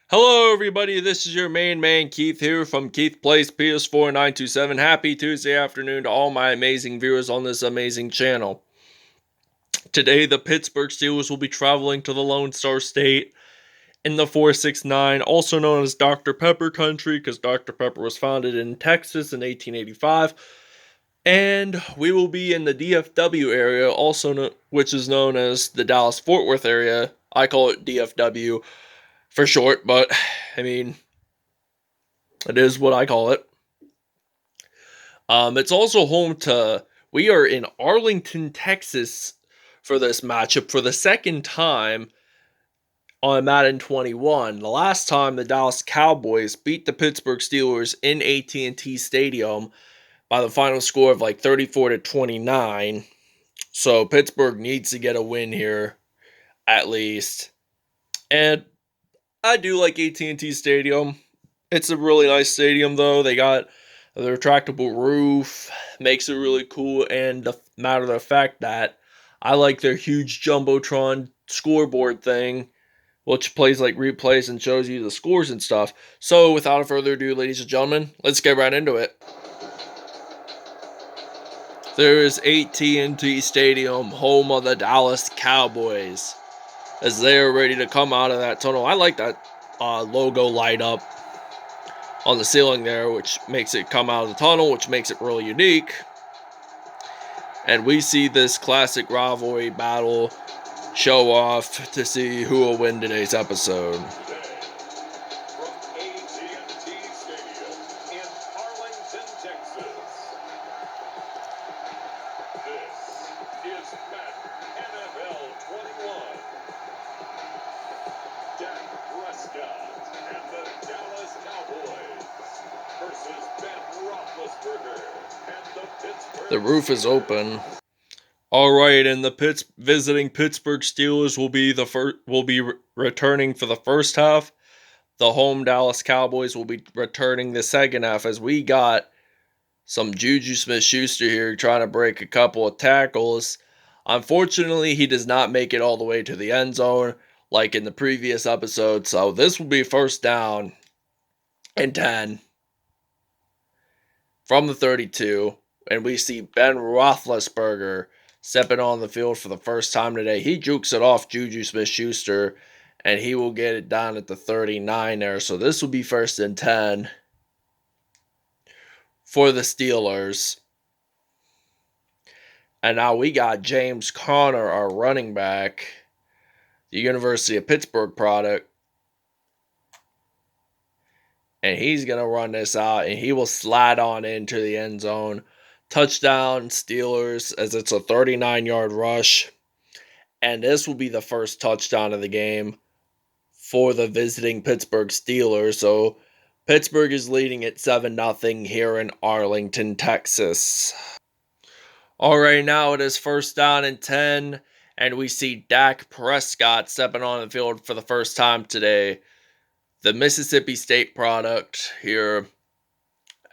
Hello, everybody. This is your main man, Keith, here from Keith Plays PS4 927. Happy Tuesday afternoon to all my amazing viewers on this amazing channel. Today, the Pittsburgh Steelers will be traveling to the Lone Star State in the 469, also known as Dr. Pepper Country, because Dr. Pepper was founded in Texas in 1885. And we will be in the DFW area, which is known as the Dallas-Fort Worth area. I call it DFW for short, but I mean, it is what I call it. It's also home to, we are in Arlington, Texas for this matchup for the second time on Madden 21. The last time the Dallas Cowboys beat the Pittsburgh Steelers in AT&T Stadium by the final score of like 34-29. So Pittsburgh needs to get a win here, at least. And I do like AT&T Stadium. It's a really nice stadium, though. They got the retractable roof, makes it really cool, and the matter of the fact that I like their huge Jumbotron scoreboard thing, which plays like replays and shows you the scores and stuff. So, without further ado, ladies and gentlemen, let's get right into it. There is AT&T Stadium, home of the Dallas Cowboys, as they are ready to come out of that tunnel. I like that logo light up on the ceiling there, which makes it come out of the tunnel, which makes it really unique. And we see this classic rivalry battle show off to see who will win today's episode. Dak Prescott and the Dallas Cowboys versus Roethlisberger and the Pittsburgh. The roof is open. All right, and the visiting Pittsburgh Steelers will be returning for the first half. The home Dallas Cowboys will be returning the second half, as we got some JuJu Smith-Schuster here trying to break a couple of tackles. Unfortunately, he does not make it all the way to the end zone like in the previous episode. So this will be first down and 10 from the 32. And we see Ben Roethlisberger stepping on the field for the first time today. He jukes it off JuJu Smith-Schuster, and he will get it down at the 39 there. So this will be first and 10 for the Steelers. And now we got James Conner, our running back, the University of Pittsburgh product. And he's going to run this out, and he will slide on into the end zone. Touchdown, Steelers, as it's a 39-yard rush. And this will be the first touchdown of the game for the visiting Pittsburgh Steelers. So Pittsburgh is leading at 7-0 here in Arlington, Texas. All right, now it is first down and 10. And we see Dak Prescott stepping on the field for the first time today. The Mississippi State product here,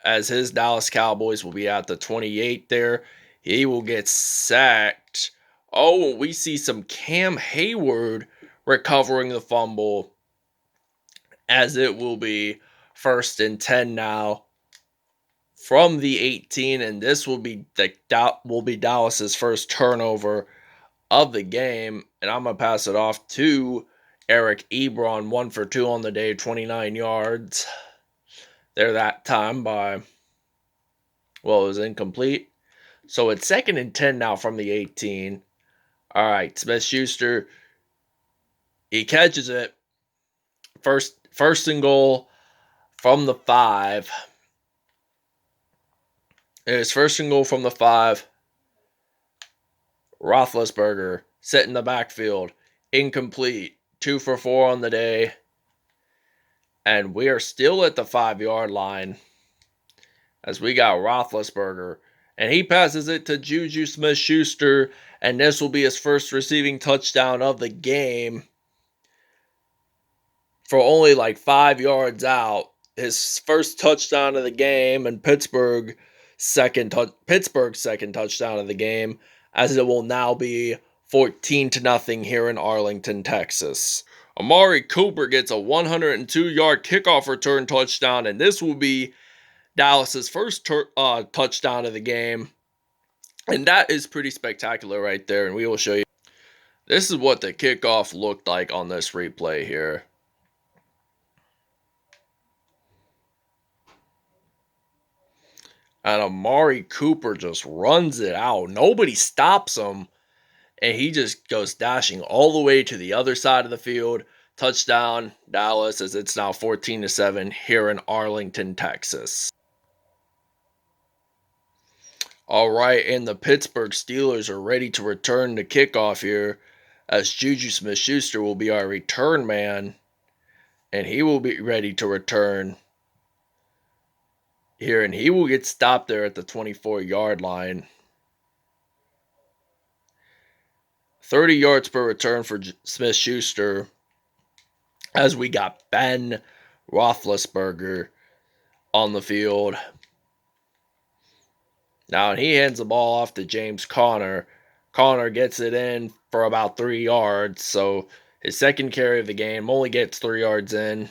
as his Dallas Cowboys will be at the 28 there. He will get sacked. Oh, we see some Cam Hayward recovering the fumble, as it will be first and 10 now from the 18. And this will be Dallas's first turnover of the game, and I'm going to pass it off to Eric Ebron, 1 for 2 on the day, 29 yards. There that time it was incomplete. So it's second and 10 now from the 18. All right, Smith-Schuster, he catches it. First and goal from the 5. It is first and goal from the 5. Roethlisberger set in the backfield, incomplete, 2 for 4 on the day, and we are still at the 5-yard line as we got Roethlisberger, and he passes it to JuJu Smith-Schuster, and this will be his first receiving touchdown of the game for only like 5 yards out. His first touchdown of the game, and Pittsburgh's second touchdown of the game, as it will now be 14-0 here in Arlington, Texas. Amari Cooper gets a 102-yard kickoff return touchdown, and this will be Dallas's first touchdown of the game. And that is pretty spectacular right there, and we will show you. This is what the kickoff looked like on this replay here. And Amari Cooper just runs it out. Nobody stops him. And he just goes dashing all the way to the other side of the field. Touchdown, Dallas, as it's now 14-7 here in Arlington, Texas. All right, and the Pittsburgh Steelers are ready to return the kickoff here, as JuJu Smith-Schuster will be our return man, and he will be ready to return here, and he will get stopped there at the 24-yard line. 30 yards per return for Smith-Schuster, as we got Ben Roethlisberger on the field. Now, and he hands the ball off to James Conner. Conner gets it in for about 3 yards, so his second carry of the game only gets 3 yards in.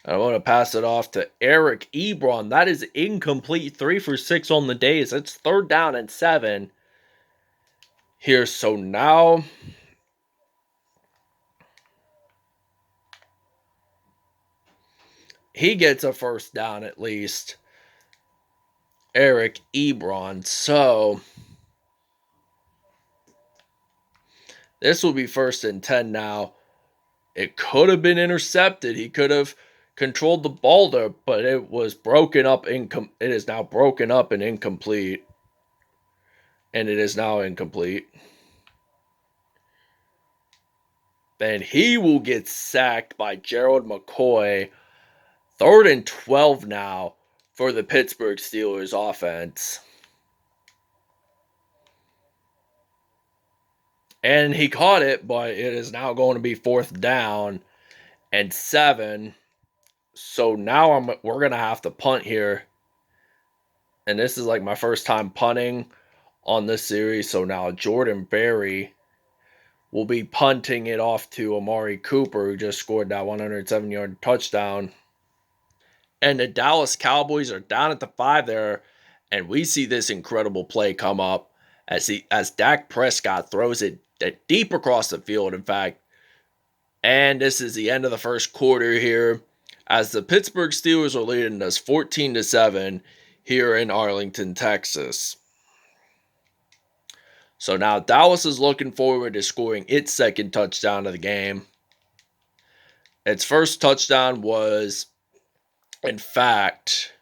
I want to pass it off to Eric Ebron. That is incomplete. 3 for 6 on the days. It's 3rd down and 7 here. So now he gets a first down at least. Eric Ebron. So this will be 1st and 10 now. It could have been intercepted. He could have controlled the ball there, but it was broken up. It is now broken up and incomplete. And it is now incomplete. And he will get sacked by Gerald McCoy. 3rd and 12 now for the Pittsburgh Steelers offense. And he caught it, but it is now going to be 4th down and 7. So now we're going to have to punt here. And this is like my first time punting on this series. So now Jordan Berry will be punting it off to Amari Cooper, who just scored that 107-yard touchdown. And the Dallas Cowboys are down at the 5 there. And we see this incredible play come up as Dak Prescott throws it deep across the field, in fact. And this is the end of the first quarter here, as the Pittsburgh Steelers are leading us 14-7 here in Arlington, Texas. So now Dallas is looking forward to scoring its second touchdown of the game. Its first touchdown was, in fact...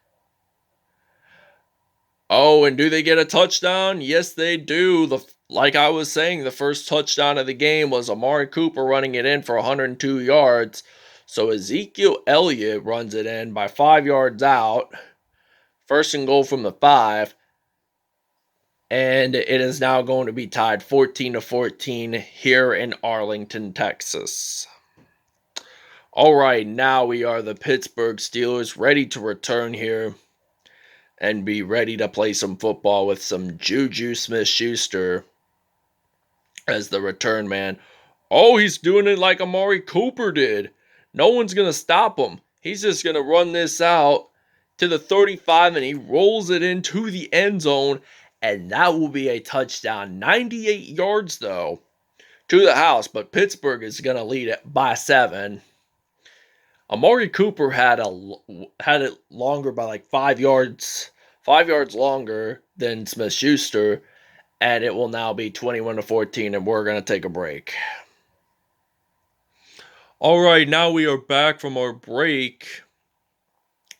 Oh, and do they get a touchdown? Yes, they do. Like I was saying, the first touchdown of the game was Amari Cooper running it in for 102 yards. So Ezekiel Elliott runs it in by 5 yards out. 1st and goal from the 5. And it is now going to be tied 14-14 here in Arlington, Texas. All right, now we are the Pittsburgh Steelers, ready to return here and be ready to play some football with some JuJu Smith-Schuster as the return man. Oh, he's doing it like Amari Cooper did. No one's going to stop him. He's just going to run this out to the 35, and he rolls it into the end zone, and that will be a touchdown. 98 yards, though, to the house, but Pittsburgh is going to lead it by 7. Amari Cooper had it longer by like 5 yards longer than Smith-Schuster, and it will now be 21-14, and we're going to take a break. All right, now we are back from our break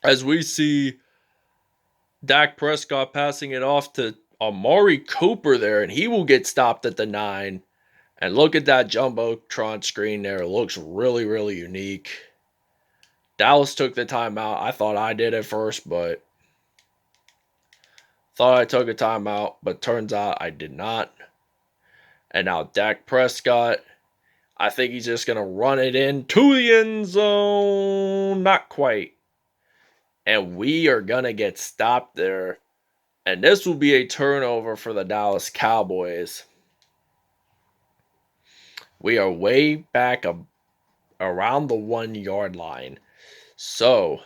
as we see Dak Prescott passing it off to Amari Cooper there, and he will get stopped at the 9. And look at that Jumbotron screen there. It looks really, really unique. Dallas took the timeout. I thought I did at first, but thought I took a timeout, but turns out I did not. And now Dak Prescott, I think he's just going to run it into the end zone. Not quite. And we are going to get stopped there And this will be a turnover for the Dallas Cowboys. We are way back around the 1 yard line. So,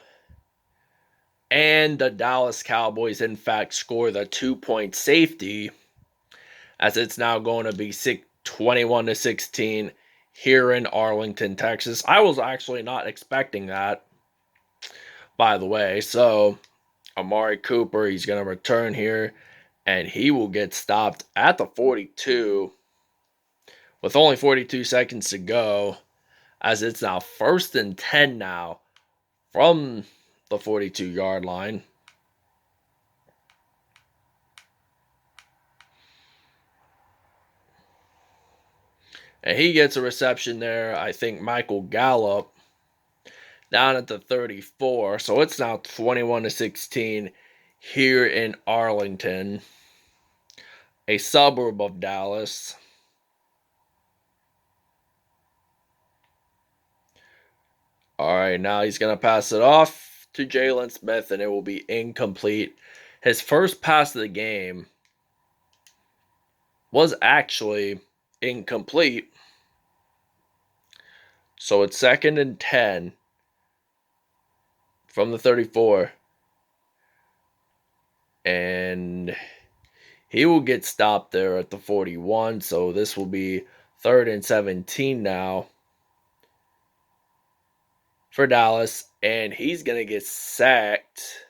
and the Dallas Cowboys, in fact, score the 2-point safety, as it's now going to be 21-16 here in Arlington, Texas. I was actually not expecting that, by the way. So, Amari Cooper, he's going to return here, and he will get stopped at the 42 with only 42 seconds to go, as it's now 1st and 10 now from the 42-yard line. And he gets a reception there, I think Michael Gallup, down at the 34. So it's now 21-16 here in Arlington, a suburb of Dallas. All right, now he's going to pass it off to Jalen Smith, and it will be incomplete. His first pass of the game was actually incomplete. So it's 2nd and 10 from the 34. And he will get stopped there at the 41. So this will be 3rd and 17 now for Dallas. And he's going to get sacked.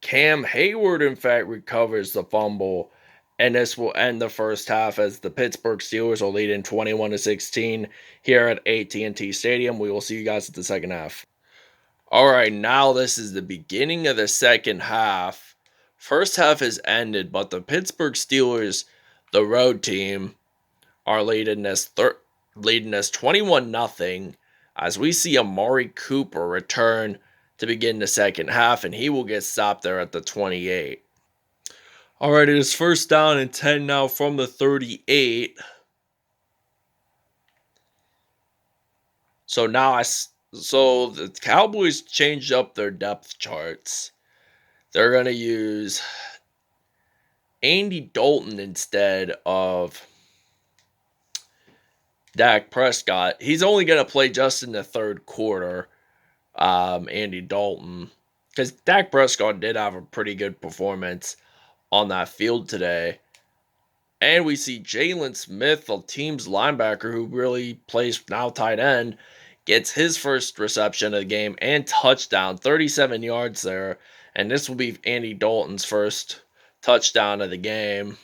Cam Hayward, in fact, recovers the fumble. And this will end the first half as the Pittsburgh Steelers will lead in 21-16 here at AT&T Stadium. We will see you guys at the second half. All right, now this is the beginning of the second half. First half has ended, but the Pittsburgh Steelers, the road team, are leading us 21-0 as we see Amari Cooper return to begin the second half, and he will get stopped there at the 28. All right, it is 1st down and 10 now from the 38. So the Cowboys changed up their depth charts. They're going to use Andy Dalton instead of Dak Prescott. He's only going to play just in the 3rd quarter, Andy Dalton, because Dak Prescott did have a pretty good performance on that field today. And we see Jalen Smith, the team's linebacker who really plays now tight end, gets his first reception of the game and touchdown, 37 yards there. And this will be Andy Dalton's first touchdown of the game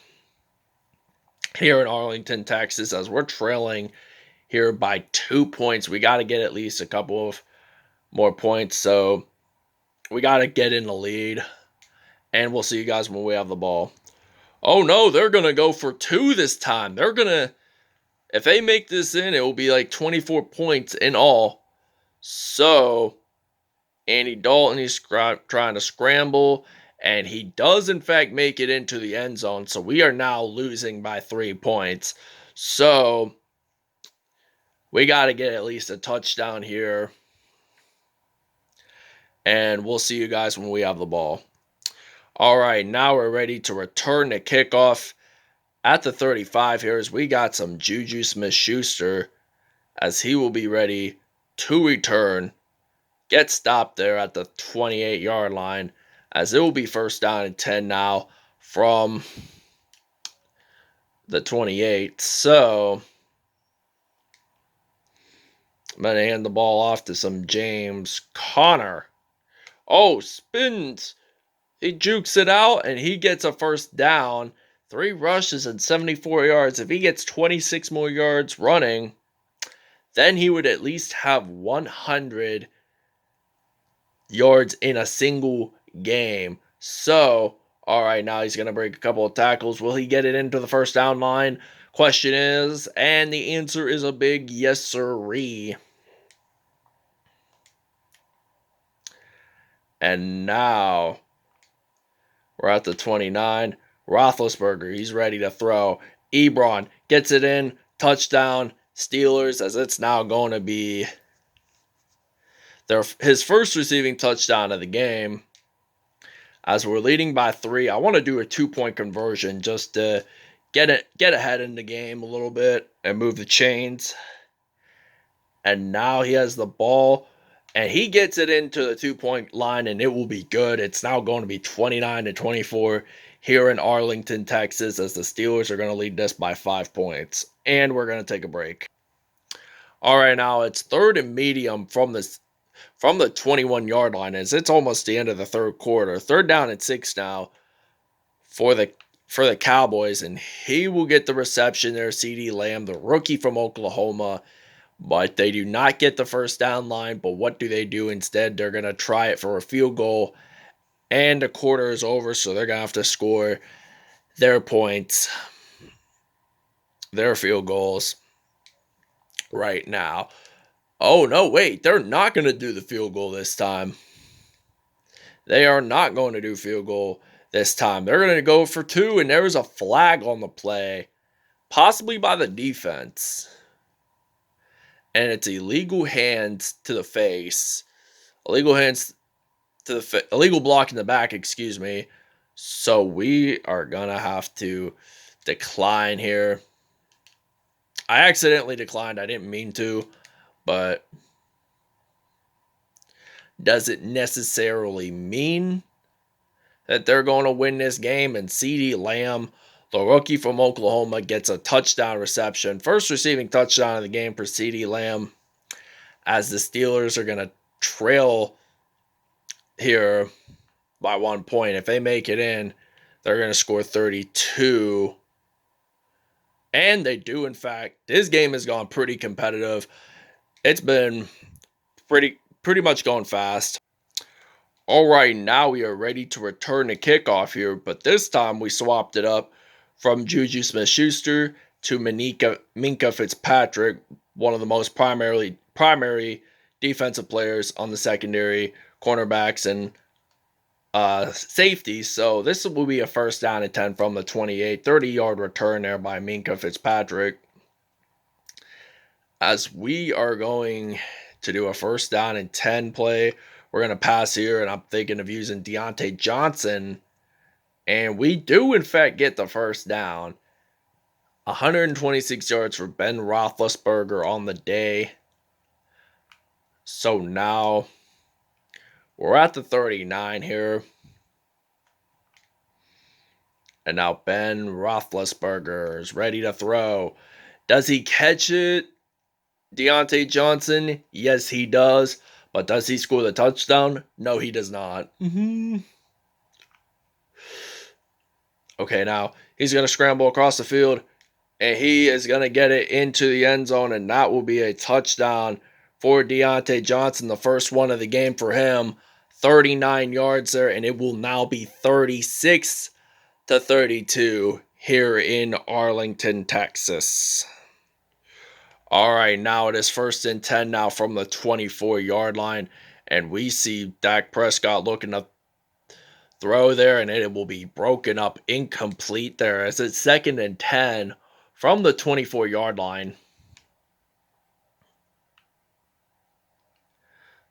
here in Arlington, Texas, as we're trailing here by 2 points. We got to get at least a couple of more points, so we got to get in the lead. And we'll see you guys when we have the ball. Oh no, they're going to go for 2 this time. They're going to, if they make this in, it will be like 24 points in all. So, Andy Dalton, he's trying to scramble, and he does in fact make it into the end zone. So we are now losing by 3 points. So, we got to get at least a touchdown here. And we'll see you guys when we have the ball. All right, now we're ready to return the kickoff at the 35 here as we got some JuJu Smith-Schuster as he will be ready to return. Get stopped there at the 28-yard line as it will be 1st down and 10 now from the 28. So I'm going to hand the ball off to some James Conner. Oh, spins. He jukes it out, and he gets a 1st down. 3 rushes and 74 yards. If he gets 26 more yards running, then he would at least have 100 yards in a single game. So, all right, now he's going to break a couple of tackles. Will he get it into the 1st down line? Question is, and the answer is a big yes, sirree. And now we're at the 29. Roethlisberger, he's ready to throw. Ebron gets it in. Touchdown, Steelers, as it's now going to be his first receiving touchdown of the game. As we're leading by 3, I want to do a 2-point conversion just to get ahead in the game a little bit and move the chains. And now he has the ball, and he gets it into the 2-point line, and it will be good. It's now going to be 29-24 here in Arlington, Texas, as the Steelers are going to lead this by 5 points. And we're going to take a break. All right, now it's 3rd and medium from the 21-yard line, as it's almost the end of the third quarter. 3rd down and 6 now for the Cowboys, and he will get the reception there. CeeDee Lamb, the rookie from Oklahoma. But they do not get the first down line. But what do they do instead? They're going to try it for a field goal. And the quarter is over, so they're going to have to score their points, their field goals right now. Oh, no, wait. They're not going to do the field goal this time. They are not going to do field goal this time. They're going to go for 2, and there's a flag on the play, possibly by the defense. And it's illegal hands to the face. Illegal block in the back, excuse me. So we are going to have to decline here. I accidentally declined. I didn't mean to. But does it necessarily mean that they're going to win this game? And CeeDee Lamb, the rookie from Oklahoma, gets a touchdown reception. First receiving touchdown of the game for CeeDee Lamb, as the Steelers are going to trail here by 1 point. If they make it in, they're going to score 32. And they do, in fact. This game has gone pretty competitive. It's been pretty much going fast. All right, now we are ready to return the kickoff here, but this time we swapped it up from JuJu Smith-Schuster to Minkah Fitzpatrick, one of the most primary defensive players on the secondary, cornerbacks, and safety. So this will be a 1st down and 10 from the 28, 30-yard return there by Minkah Fitzpatrick. As we are going to do a 1st down and 10 play, we're going to pass here, and I'm thinking of using Diontae Johnson. And we do, in fact, get the 1st down. 126 yards for Ben Roethlisberger on the day. So now we're at the 39 here. And now Ben Roethlisberger is ready to throw. Does he catch it? Diontae Johnson? Yes, he does. But does he score the touchdown? No, he does not. Okay, now he's going to scramble across the field, and he is going to get it into the end zone, and that will be a touchdown for Diontae Johnson, the first one of the game for him. 39 yards there, and it will now be 36-32 here in Arlington, Texas. All right, now it is 1st and 10 now from the 24-yard line, and we see Dak Prescott looking to throw there, and it will be broken up, incomplete there, as it's 2nd and 10 from the 24-yard line.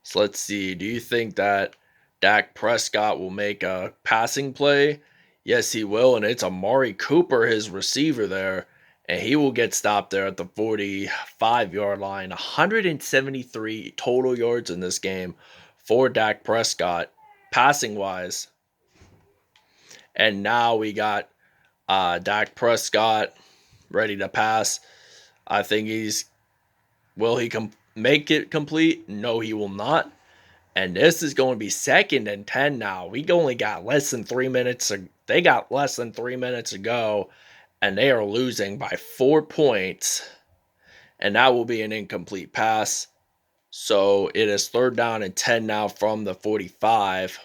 So let's see, do you think that Dak Prescott will make a passing play? Yes, he will, and it's Amari Cooper, his receiver there. And he will get stopped there at the 45-yard line. 173 total yards in this game for Dak Prescott, passing-wise. And now we got Dak Prescott ready to pass. I think will he make it complete? No, he will not. And this is going to be 2nd and 10 now. We only got less than 3 minutes. They got less than 3 minutes to go. And they are losing by 4 points. And that will be an incomplete pass. So it is 3rd down and 10 now from the 45.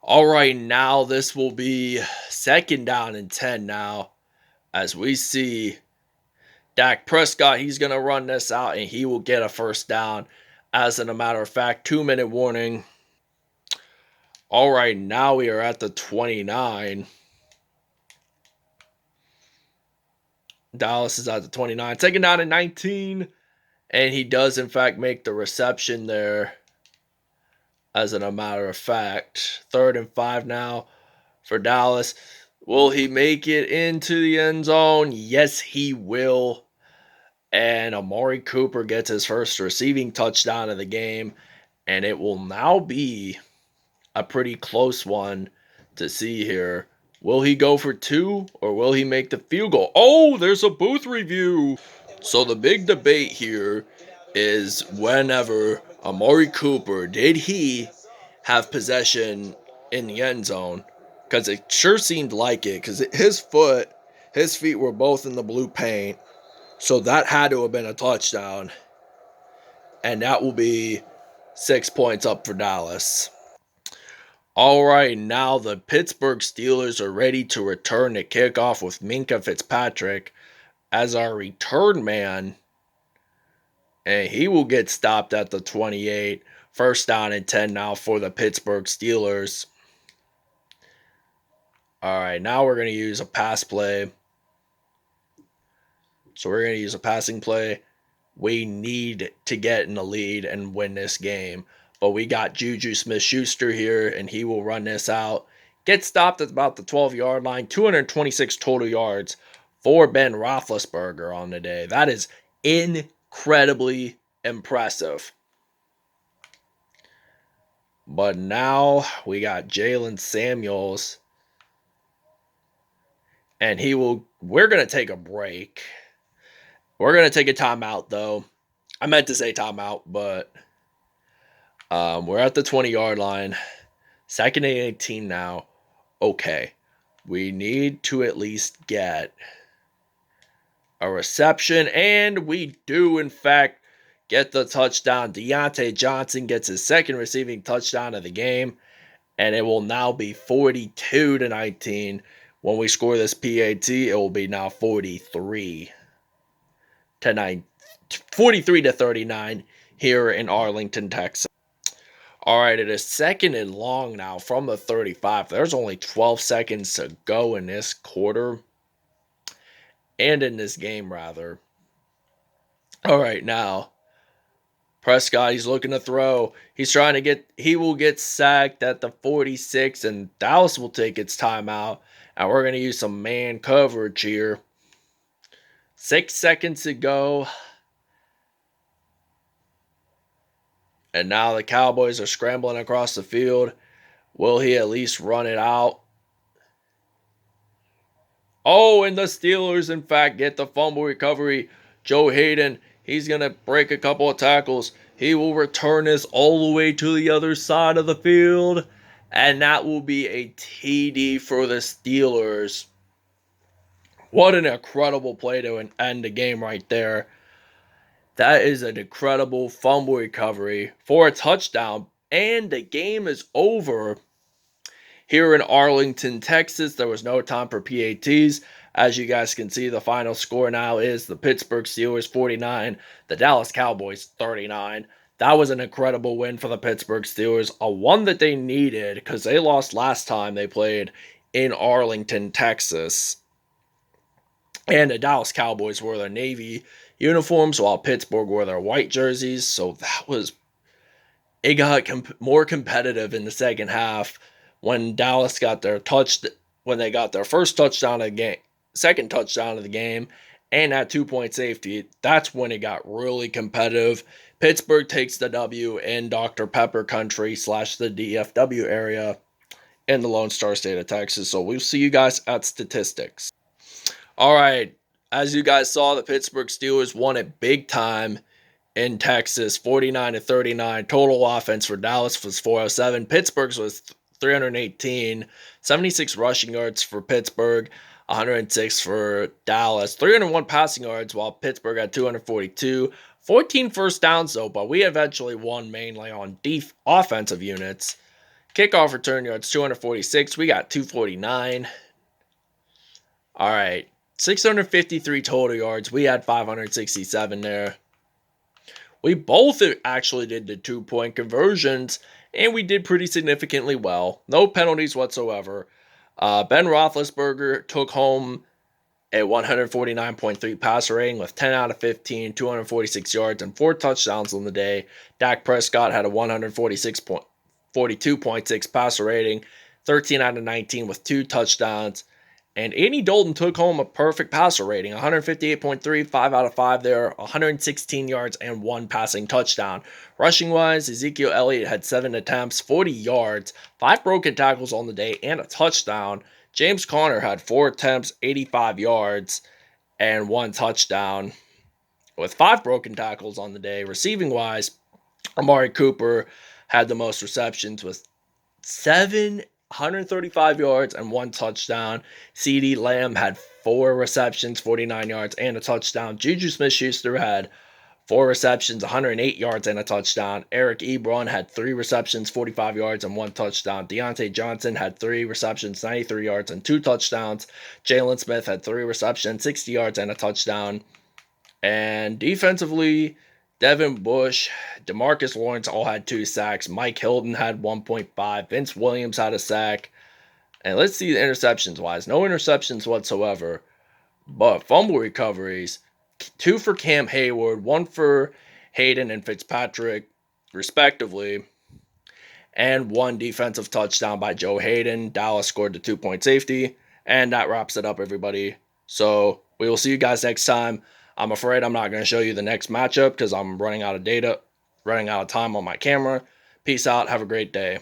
All right, now this will be 2nd down and 10 now. As we see Dak Prescott, he's going to run this out, and he will get a 1st down. As a matter of fact, 2-minute warning. All right, now we are at the 29. Dallas is at the 29. 2nd down and 19. And he does, in fact, make the reception there. as a matter of fact. 3rd and 5 now for Dallas. Will he make it into the end zone? Yes, he will. And Amari Cooper gets his first receiving touchdown of the game. And it will now be a pretty close one to see here. Will he go for 2 or will he make the field goal? Oh, there's a booth review. So the big debate here is whenever Amari Cooper, did he have possession in the end zone? Because it sure seemed like it, because his feet were both in the blue paint. So that had to have been a touchdown. And that will be 6 points up for Dallas. All right, now the Pittsburgh Steelers are ready to return to kickoff with Minkah Fitzpatrick as our return man. And he will get stopped at the 28. 1st down and 10 now for the Pittsburgh Steelers. All right, now we're going to use a pass play. So we're going to use a passing play. We need to get in the lead and win this game. But we got JuJu Smith-Schuster here, and he will run this out. Get stopped at about the 12-yard line. 226 total yards for Ben Roethlisberger on the day. That is incredibly impressive. But now we got Jalen Samuels. And we're going to take a break. We're going to take a timeout, though. I meant to say timeout, but we're at the 20-yard line. 2nd and 18 now. Okay. We need to at least get a reception, and we do, in fact, get the touchdown. Deontay Johnson gets his 2nd receiving touchdown of the game, and it will now be 42-19. When we score this PAT, it will be now 43-39 here in Arlington, Texas. All right, it is 2nd and long now from the 35. There's only 12 seconds to go in this quarter. And in this game, rather. All right, now. Prescott, he's looking to throw. He will get sacked at the 46, and Dallas will take its timeout. And we're going to use some man coverage here. 6 seconds to go. And now the Cowboys are scrambling across the field. Will he at least run it out? Oh, and the Steelers, in fact, get the fumble recovery. Joe Hayden, he's going to break a couple of tackles. He will return this all the way to the other side of the field. And that will be a TD for the Steelers. What an incredible play to end the game right there. That is an incredible fumble recovery for a touchdown. And the game is over. Here in Arlington, Texas, there was no time for PATs. As you guys can see, the final score now is the Pittsburgh Steelers 49, the Dallas Cowboys 39. That was an incredible win for the Pittsburgh Steelers, a one that they needed because they lost last time they played in Arlington, Texas. And the Dallas Cowboys wore their navy uniforms while Pittsburgh wore their white jerseys. So it got more competitive in the second half when Dallas got when they got their first touchdown of the game, second touchdown of the game, and that 2-point safety. That's when it got really competitive. Pittsburgh takes the W in Dr. Pepper country / the DFW area in the Lone Star State of Texas. So we'll see you guys at statistics. All right. As you guys saw, the Pittsburgh Steelers won it big time in Texas, 49-39. Total offense for Dallas was 407. Pittsburgh's was 318. 76 rushing yards for Pittsburgh, 106 for Dallas. 301 passing yards, while Pittsburgh had 242. 14 first downs, though, but we eventually won mainly on offensive units. Kickoff return yards, 246. We got 249. All right. 653 total yards. We had 567 there. We both actually did the 2-point conversions, and we did pretty significantly well. No penalties whatsoever. Ben Roethlisberger took home a 149.3 passer rating with 10 out of 15, 246 yards, and 4 touchdowns on the day. Dak Prescott had a 146.4 42.6 passer rating, 13 out of 19 with 2 touchdowns. And Andy Dalton took home a perfect passer rating, 158.3, 5 out of 5 there, 116 yards and 1 passing touchdown. Rushing wise, Ezekiel Elliott had 7 attempts, 40 yards, 5 broken tackles on the day, and a touchdown. James Conner had 4 attempts, 85 yards, and 1 touchdown with 5 broken tackles on the day. Receiving wise, Amari Cooper had the most receptions with 135 yards and 1 touchdown. CeeDee Lamb had 4 receptions, 49 yards, and a touchdown. JuJu Smith-Schuster had 4 receptions, 108 yards, and a touchdown. Eric Ebron had 3 receptions, 45 yards, and 1 touchdown. Deontay Johnson had 3 receptions, 93 yards, and 2 touchdowns. Jalen Smith had 3 receptions, 60 yards, and a touchdown. And defensively, Devin Bush, DeMarcus Lawrence all had 2 sacks. Mike Hilton had 1.5. Vince Williams had a sack. And let's see the interceptions wise. No interceptions whatsoever. But fumble recoveries, 2 for Cam Hayward, 1 for Hayden and Fitzpatrick, respectively. And 1 defensive touchdown by Joe Hayden. Dallas scored the 2-point safety. And that wraps it up, everybody. So we will see you guys next time. I'm afraid I'm not going to show you the next matchup because I'm running out of time on my camera. Peace out. Have a great day.